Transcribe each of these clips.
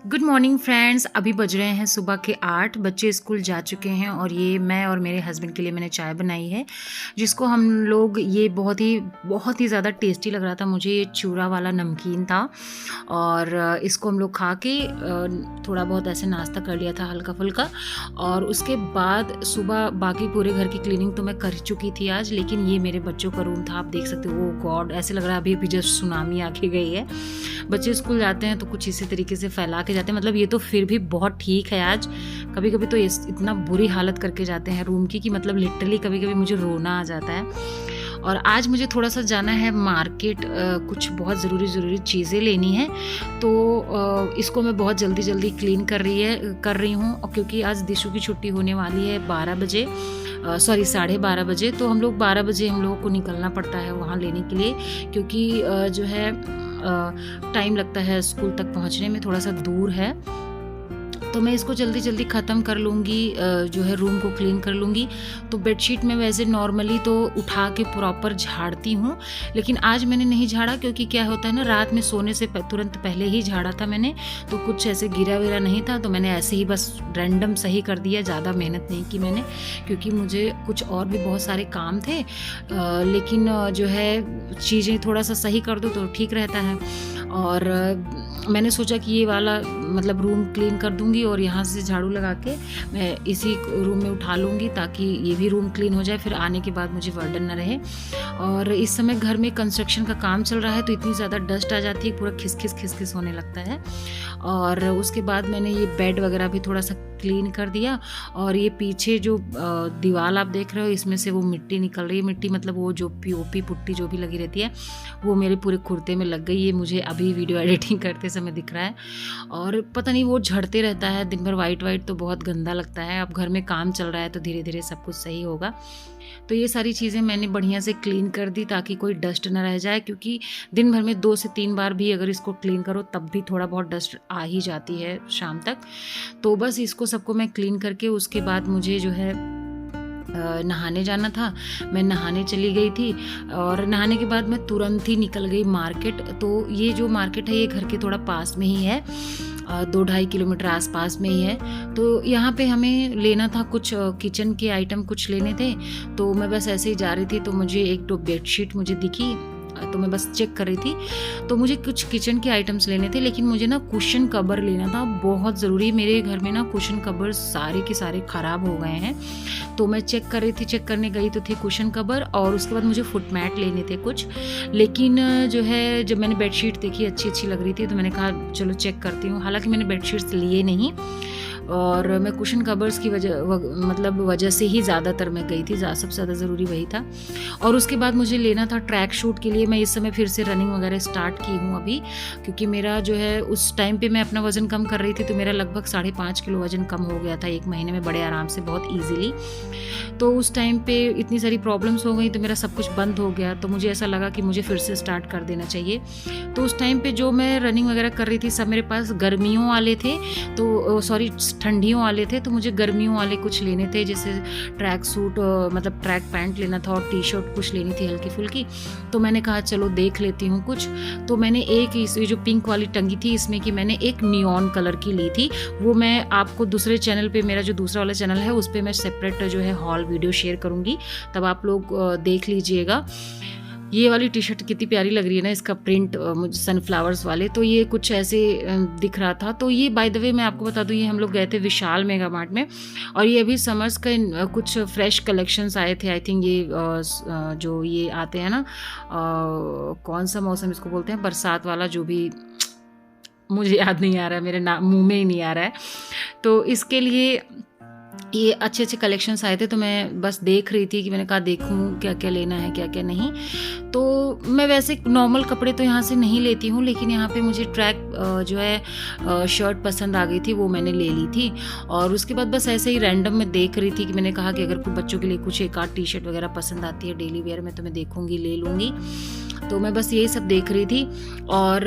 Good morning friends. अभी बज रहे हैं सुबह के 8। बच्चे स्कूल जा चुके हैं और ये मैं और मेरे हस्बैंड के लिए मैंने चाय बनाई है, जिसको हम लोग ये बहुत ही ज़्यादा टेस्टी लग रहा था मुझे। ये चूरा वाला नमकीन था और इसको हम लोग खा के थोड़ा बहुत ऐसे नाश्ता कर लिया था हल्का फुल्का। और उसके बाद सुबह बाकी पूरे घर की क्लीनिंग तो मैं कर चुकी थी आज, लेकिन ये मेरे बच्चों का रूम था। आप देख सकते हो, वो गॉड ऐसे लग रहा है अभी जस्ट सुनामी आके गई है। बच्चे स्कूल जाते हैं तो कुछ इसी तरीके से फैला के जाते हैं, मतलब ये तो फिर भी बहुत ठीक है। आज कभी कभी तो इतना बुरी हालत करके जाते हैं रूम की कि मतलब लिटरली कभी कभी मुझे रोना आ जाता है। और आज मुझे थोड़ा सा जाना है मार्केट, कुछ बहुत ज़रूरी चीज़ें लेनी है, तो इसको मैं बहुत जल्दी क्लीन कर रही हूँ क्योंकि आज दिशु की छुट्टी होने वाली है 12 बजे, सॉरी 12:30 बजे। तो हम लोग 12 बजे हम लोगों को निकलना पड़ता है वहाँ लेने के लिए, क्योंकि जो है टाइम लगता है स्कूल तक पहुँचने में, थोड़ा सा दूर है। तो मैं इसको जल्दी ख़त्म कर लूँगी, जो है रूम को क्लीन कर लूँगी। तो बेडशीट में वैसे नॉर्मली तो उठा के प्रॉपर झाड़ती हूँ, लेकिन आज मैंने नहीं झाड़ा क्योंकि क्या होता है ना, रात में सोने से तुरंत पहले ही झाड़ा था मैंने, तो कुछ ऐसे गिरा विरा नहीं था, तो मैंने ऐसे ही बस रैंडम सही कर दिया। ज़्यादा मेहनत नहीं की मैंने, क्योंकि मुझे कुछ और भी बहुत सारे काम थे, लेकिन जो है चीज़ें थोड़ा सा सही कर दो तो ठीक रहता है। और मैंने सोचा कि ये वाला मतलब रूम क्लीन कर दूंगी और यहाँ से झाड़ू लगा के मैं इसी रूम में उठा लूँगी, ताकि ये भी रूम क्लीन हो जाए, फिर आने के बाद मुझे बर्डन ना रहे। और इस समय घर में कंस्ट्रक्शन का काम चल रहा है, तो इतनी ज़्यादा डस्ट आ जाती है, पूरा खिस होने लगता है। और उसके बाद मैंने ये बेड वगैरह भी थोड़ा सा क्लीन कर दिया। और ये पीछे जो दीवार आप देख रहे हो, इसमें से वो मिट्टी निकल रही है, मिट्टी मतलब वो जो पीओपी पुट्टी जो भी लगी रहती है, वो मेरे पूरे कुर्ते में लग गई। ये मुझे अभी वीडियो एडिटिंग करते समय दिख रहा है। और पता नहीं वो झड़ते रहता है दिन भर, वाइट तो बहुत गंदा लगता है। अब घर में काम चल रहा है तो धीरे धीरे सब कुछ सही होगा। तो ये सारी चीज़ें मैंने बढ़िया से क्लीन कर दी ताकि कोई डस्ट ना रह जाए, क्योंकि दिन भर में 2 से 3 बार भी अगर इसको क्लीन करो तब भी थोड़ा बहुत डस्ट आ ही जाती है शाम तक। तो बस इसको सबको मैं क्लीन करके उसके बाद मुझे जो है नहाने जाना था। मैं नहाने चली गई थी और नहाने के बाद मैं तुरंत ही निकल गई मार्केट। तो ये जो मार्केट है ये घर के थोड़ा पास में ही है, 2-2.5 किलोमीटर आसपास में ही है। तो यहाँ पे हमें लेना था कुछ किचन के आइटम कुछ लेने थे, तो मैं बस ऐसे ही जा रही थी, तो मुझे एक दो बेडशीट मुझे दिखी, तो मैं बस चेक कर रही थी। तो मुझे कुछ किचन के आइटम्स लेने थे, लेकिन मुझे ना कुशन कवर लेना था बहुत ज़रूरी। मेरे घर में ना कुशन कवर सारे के सारे ख़राब हो गए हैं, तो मैं चेक कर रही थी, चेक करने गई तो थे कुशन कवर। और उसके बाद मुझे फुट मैट लेने थे कुछ, लेकिन जो है जब मैंने बेडशीट देखी अच्छी लग रही थी, तो मैंने कहा चलो चेक करती हूँ। हालांकि मैंने बेडशीट्स लिए नहीं, और मैं कुशन कवर्स की वजह से ही ज़्यादातर मैं गई थी, सबसे ज़्यादा ज़रूरी वही था। और उसके बाद मुझे लेना था ट्रैक शूट के लिए। मैं इस समय फिर से रनिंग वगैरह स्टार्ट की हूँ अभी, क्योंकि मेरा जो है उस टाइम पे मैं अपना वज़न कम कर रही थी, तो मेरा लगभग 5.5 किलो वज़न कम हो गया था 1 महीने में, बड़े आराम से, बहुत ईजीली। तो उस टाइम पे इतनी सारी प्रॉब्लम्स हो गई, तो मेरा सब कुछ बंद हो गया, तो मुझे ऐसा लगा कि मुझे फिर से स्टार्ट कर देना चाहिए। तो उस टाइम पे जो मैं रनिंग वगैरह कर रही थी सब मेरे पास गर्मियों वाले थे, तो सॉरी ठंडियों वाले थे, तो मुझे गर्मियों वाले कुछ लेने थे, जैसे ट्रैक सूट मतलब ट्रैक पैंट लेना था और टी-शर्ट कुछ लेनी थी हल्की फुल्की। तो मैंने कहा चलो देख लेती हूँ कुछ। तो मैंने एक ये जो पिंक वाली टंगी थी, इसमें कि मैंने एक नियॉन कलर की ली थी। वो मैं आपको दूसरे चैनल पे, मेरा जो दूसरा वाला चैनल है उस पर मैं सेपरेट जो है हॉल वीडियो शेयर करूँगी, तब आप लोग देख लीजिएगा। ये वाली टी शर्ट कितनी प्यारी लग रही है ना, इसका प्रिंट मुझे सनफ्लावर्स वाले, तो ये कुछ ऐसे दिख रहा था। तो ये बाय द वे मैं आपको बता दूँ, ये हम लोग गए थे विशाल मेगा मार्ट में, और ये अभी समर्स का कुछ फ्रेश कलेक्शंस आए थे। आई थिंक ये जो ये आते हैं ना, कौन सा मौसम इसको बोलते हैं, बरसात वाला, जो भी मुझे याद नहीं आ रहा है, मेरे मुंह में ही नहीं आ रहा है। तो इसके लिए ये अच्छे कलेक्शंस आए थे, तो मैं बस देख रही थी कि मैंने कहा देखूं क्या क्या लेना है क्या क्या नहीं। तो मैं वैसे नॉर्मल कपड़े तो यहाँ से नहीं लेती हूँ, लेकिन यहाँ पे मुझे ट्रैक जो है शर्ट पसंद आ गई थी, वो मैंने ले ली थी। और उसके बाद बस ऐसे ही रैंडम में देख रही थी कि मैंने कहा कि अगर कोई बच्चों के लिए कुछ एक आध टी-शर्ट वगैरह पसंद आती है डेली वेयर में, तो मैं देखूंगी, ले लूँगी। तो मैं बस यही सब देख रही थी। और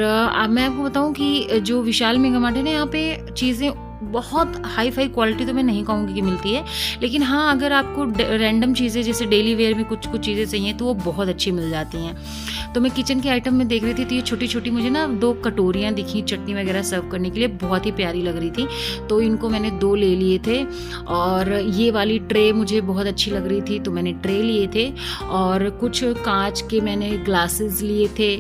मैं आपको बताऊँ कि जो विशाल मेगा मार्ट है ना, यहाँ पे चीज़ें बहुत हाई फाई क्वालिटी तो मैं नहीं कहूँगी कि मिलती है, लेकिन हाँ अगर आपको रैंडम चीज़ें जैसे डेली वेयर में कुछ कुछ चीज़ें चाहिए तो वो बहुत अच्छी मिल जाती हैं। तो मैं किचन के आइटम में देख रही थी, तो ये छोटी छोटी मुझे ना 2 कटोरियाँ दिखी चटनी वगैरह सर्व करने के लिए, बहुत ही प्यारी लग रही थी, तो इनको मैंने 2 ले लिए थे। और ये वाली ट्रे मुझे बहुत अच्छी लग रही थी तो मैंने ट्रे लिए थे। और कुछ कांच के मैंने ग्लासेस लिए थे,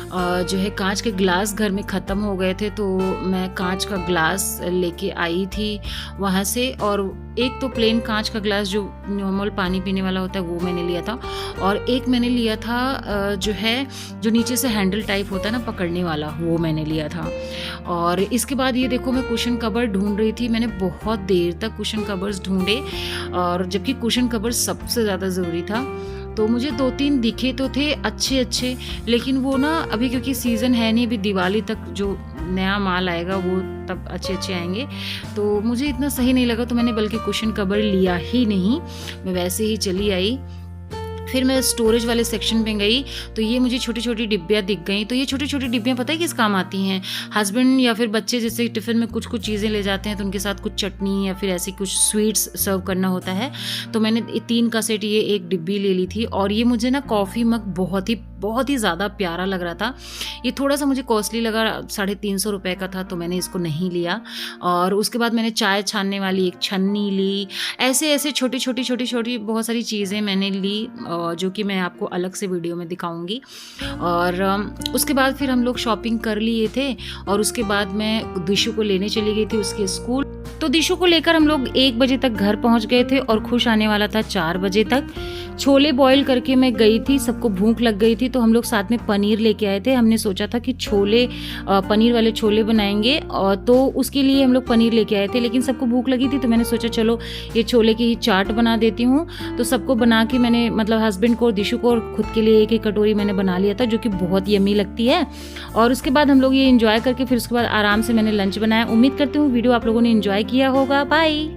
जो है कांच के ग्लास घर में ख़त्म हो गए थे तो मैं कांच का ग्लास लेके आई थी वहाँ से। और एक तो प्लेन कांच का ग्लास जो नॉर्मल पानी पीने वाला होता है वो मैंने लिया था, और एक मैंने लिया था जो है जो नीचे से हैंडल टाइप होता है ना पकड़ने वाला, वो मैंने लिया था। और इसके बाद ये देखो मैं कुशन कवर ढूंढ रही थी, मैंने बहुत देर तक कुशन कवर्स ढूंढे, और जबकि कुशन कवर सबसे ज़्यादा ज़रूरी था। तो मुझे 2-3 दिखे तो थे अच्छे, लेकिन वो ना अभी क्योंकि सीज़न है नहीं, अभी दिवाली तक जो नया माल आएगा वो तब अच्छे आएंगे, तो मुझे इतना सही नहीं लगा, तो मैंने बल्कि कुशन कवर लिया ही नहीं, मैं वैसे ही चली आई। फिर मैं स्टोरेज वाले सेक्शन पे गई तो ये मुझे छोटी छोटी डिब्बियाँ दिख गई। तो ये छोटी छोटी डिब्बियाँ पता है किस काम आती हैं? हस्बैंड या फिर बच्चे जैसे टिफ़िन में कुछ कुछ चीज़ें ले जाते हैं तो उनके साथ कुछ चटनी या फिर ऐसी कुछ स्वीट्स सर्व करना होता है। तो मैंने 3 का सेट ये एक डिब्बी ले ली थी। और ये मुझे ना कॉफ़ी मग बहुत ही ज़्यादा प्यारा लग रहा था। ये थोड़ा सा मुझे कॉस्टली लगा, 350 रुपये का था, तो मैंने इसको नहीं लिया। और उसके बाद मैंने चाय छानने वाली एक छन्नी ली। ऐसे छोटी बहुत सारी चीज़ें मैंने ली, जो कि मैं आपको अलग से वीडियो में दिखाऊंगी। और उसके बाद फिर हम लोग शॉपिंग कर लिए थे, और उसके बाद मैं दिशु को लेने चली गई थी उसके स्कूल। तो दिशु को लेकर हम लोग 1 बजे तक घर पहुंच गए थे, और खुश आने वाला था 4 बजे तक। छोले बॉईल करके मैं गई थी, सबको भूख लग गई थी, तो हम लोग साथ में पनीर लेके आए थे। हमने सोचा था कि पनीर वाले छोले बनाएंगे, और तो उसके लिए हम लोग पनीर लेके आए थे, लेकिन सबको भूख लगी थी तो मैंने सोचा चलो ये छोले की ही चाट बना देती हूँ। तो सबको बना के मैंने मतलब हस्बैंड को और दिशु को और खुद के लिए एक कटोरी मैंने बना लिया था, जो कि बहुत यम्मी लगती है। और उसके बाद हम लोग ये एंजॉय करके फिर उसके बाद आराम से मैंने लंच बनाया। उम्मीद करती हूँ वीडियो आप लोगों ने एंजॉय किया होगा। बाय।